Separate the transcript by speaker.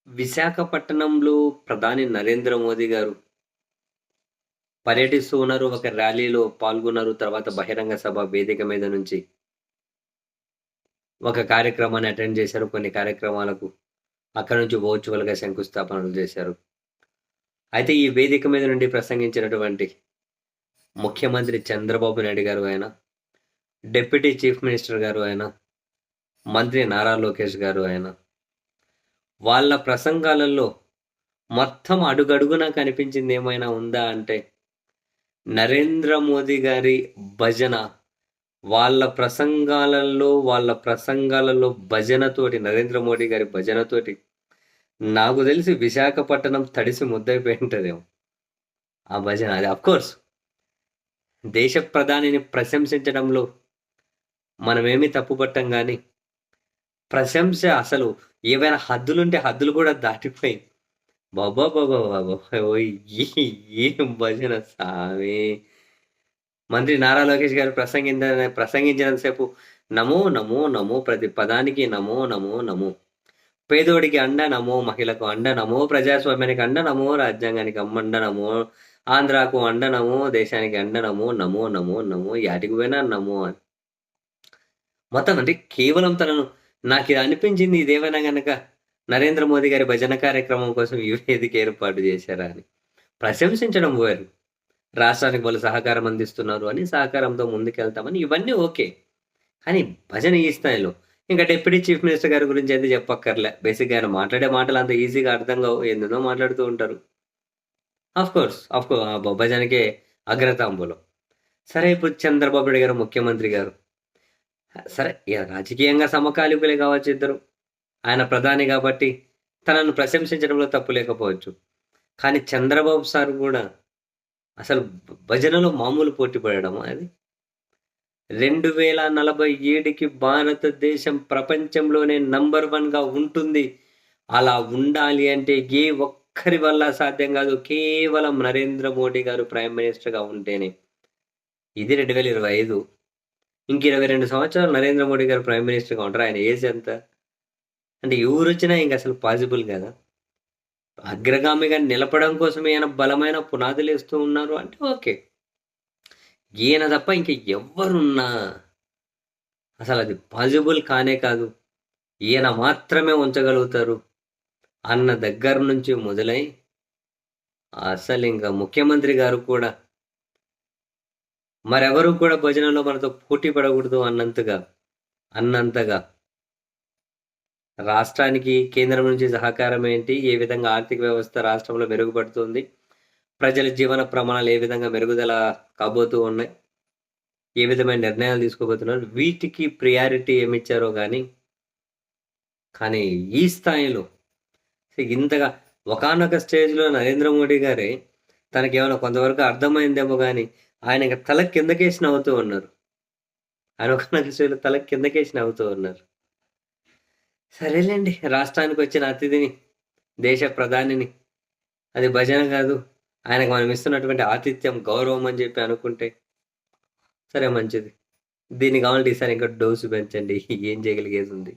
Speaker 1: విశాఖపట్నంలో ప్రధాని నరేంద్ర మోదీ గారు పర్యటిస్తూ ఉన్నారు. ఒక ర్యాలీలో పాల్గొన్నారు. తర్వాత బహిరంగ సభ వేదిక మీద నుంచి ఒక కార్యక్రమాన్ని అటెండ్ చేశారు. కొన్ని కార్యక్రమాలకు అక్కడి నుంచి వర్చువల్‌గా శంకుస్థాపనలు చేశారు. అయితే ఈ వేదిక మీద నుండి ప్రసంగించినటువంటి ముఖ్యమంత్రి చంద్రబాబు నాయుడు గారు ఆయన, డిప్యూటీ చీఫ్ మినిస్టర్ గారు ఆయన, మంత్రి నారా లోకేష్ గారు ఆయన, వాళ్ళ ప్రసంగాలలో మొత్తం అడుగడుగునా కనిపించింది ఏమైనా ఉందా అంటే నరేంద్ర మోదీ గారి భజన. వాళ్ళ ప్రసంగాలలో భజనతోటి, నరేంద్ర మోడీ గారి భజనతోటి నాకు తెలిసి విశాఖపట్నం తడిసి ముద్దయిపోయి ఉంటదేమో ఆ భజన. అది అఫ్‌కోర్స్ దేశ ప్రధానిని ప్రశంసించడంలో మనమేమి తప్పుపట్టం గానీ, ప్రశంస అసలు ఏవైనా హద్దులుంటే హద్దులు కూడా దాటిపోయి బాబోయ్! ఏం భజన సామి! మంత్రి నారా లోకేష్ గారు ప్రసంగించినంత సేపు నమో, నమో, నమో ప్రతి పదానికి నమో, నమో, నమో. పేదోడికి అండ నమో, మహిళకు అండ నమో, ప్రజాస్వామ్యానికి అండ నమో, రాజ్యాంగానికి అండ నమో, ఆంధ్రాకు అండ నమో, దేశానికి అండ నమో, నమో, నమో, నమో, యాటికి పోయినా నమో అని. మొత్తం అంటే కేవలం తనను నాకిది అనిపించింది ఇదేమైనా గనక నరేంద్ర మోదీ గారి భజన కార్యక్రమం కోసం ఈ వేదిక ఏర్పాటు చేశారా అని. ప్రశంసించడం వేరు. రాష్ట్రానికి వాళ్ళు సహకారం అందిస్తున్నారు అని, సహకారంతో ముందుకెళ్తామని ఇవన్నీ ఓకే. కానీ భజన ఈ స్థాయిలో. ఇంకా డిప్యూటీ చీఫ్ మినిస్టర్ గారి గురించి అయితే చెప్పక్కర్లే. బేసిక్‌గా ఆయన మాట్లాడే మాటలు అంత ఈజీగా అర్థం కావు. ఏందేందో మాట్లాడుతూ ఉంటారు. ఆఫ్‌కోర్స్ భజనకే అగ్రతాంబూలం. సరే ఇప్పుడు చంద్రబాబు నాయుడు గారు ముఖ్యమంత్రి గారు. సరే రాజకీయంగా సమకాలీకులే కావచ్చు ఇద్దరు. ఆయన ప్రధాని కాబట్టి తనను ప్రశంసించడంలో తప్పు లేకపోవచ్చు. కానీ చంద్రబాబు సార్ గూడా అసలు భజనలో మామూలు పోటీ పడడమా అది? 2047కి భారతదేశం ప్రపంచంలోనే నంబర్ 1గా ఉంటుంది. అలా ఉండాలి అంటే ఏ ఒక్కరి వల్ల సాధ్యం కాదు. కేవలం నరేంద్ర మోడీ గారు ప్రైమ్ మినిస్టర్‌గా ఉంటేనే. ఇది 2025. ఇంక 22 సంవత్సరాలు నరేంద్ర మోడీ గారు ప్రైమ్ మినిస్టర్‌గా ఉంటారు. ఆయన ఏజ్ ఎంత? అంటే ఎవరొచ్చినా ఇంకసలు పాసిబుల్ కాదా? అగ్రగామిగా నిలపడం కోసమే ఈయన బలమైన పునాదులేస్తూ ఉన్నారు అంటే ఓకే. ఈయన తప్ప ఇంక ఎవ్వరున్నా అసలది పాసిబుల్ కానే కాదు. ఈయన మాత్రమే ఉంచగలుగుతారు అన్న దగ్గర నుంచి మొదలై అసలింక ముఖ్యమంత్రి గారు కూడా మరెవరు కూడా భజనలో మనతో పోటీ పడకూడదు అన్నంతగా రాష్ట్రానికి కేంద్రం నుంచి సహకారం ఏంటి? ఏ విధంగా ఆర్థిక వ్యవస్థ రాష్ట్రంలో మెరుగుపడుతుంది? ప్రజల జీవన ప్రమాణాలు ఏ విధంగా మెరుగుదల కాబోతూ ఉన్నాయి? ఏ విధమైన నిర్ణయాలు తీసుకోబోతున్నారు? వీటికి ప్రియారిటీ ఏమిచ్చారో కానీ ఈ స్థాయిలో ఇంతగా ఒకానొక స్టేజ్‌లో నరేంద్ర మోడీ గారే తనకేమైనా కొంతవరకు అర్థమైందేమో గానీ, ఆయన ఇంక తల కిందకేసి నవ్వుతూ ఉన్నారు. ఆయన ఒకానొక స్టేజ్‌లో తల కిందకేసి నవ్వుతూ ఉన్నారు. సరేలెండి. రాష్ట్రానికొచ్చిన అతిథిని, దేశ ప్రధానిని, అది భజన కాదు. ఆయనకు మనం ఇస్తున్నటువంటి ఆతిథ్యం, గౌరవం అని చెప్పి అనుకుంటే, సరే మంచిది. దీన్ని కావాలంటే ఈసారి ఇంకా డోసు పెంచండి. ఏం చేయగలిగేదుంది?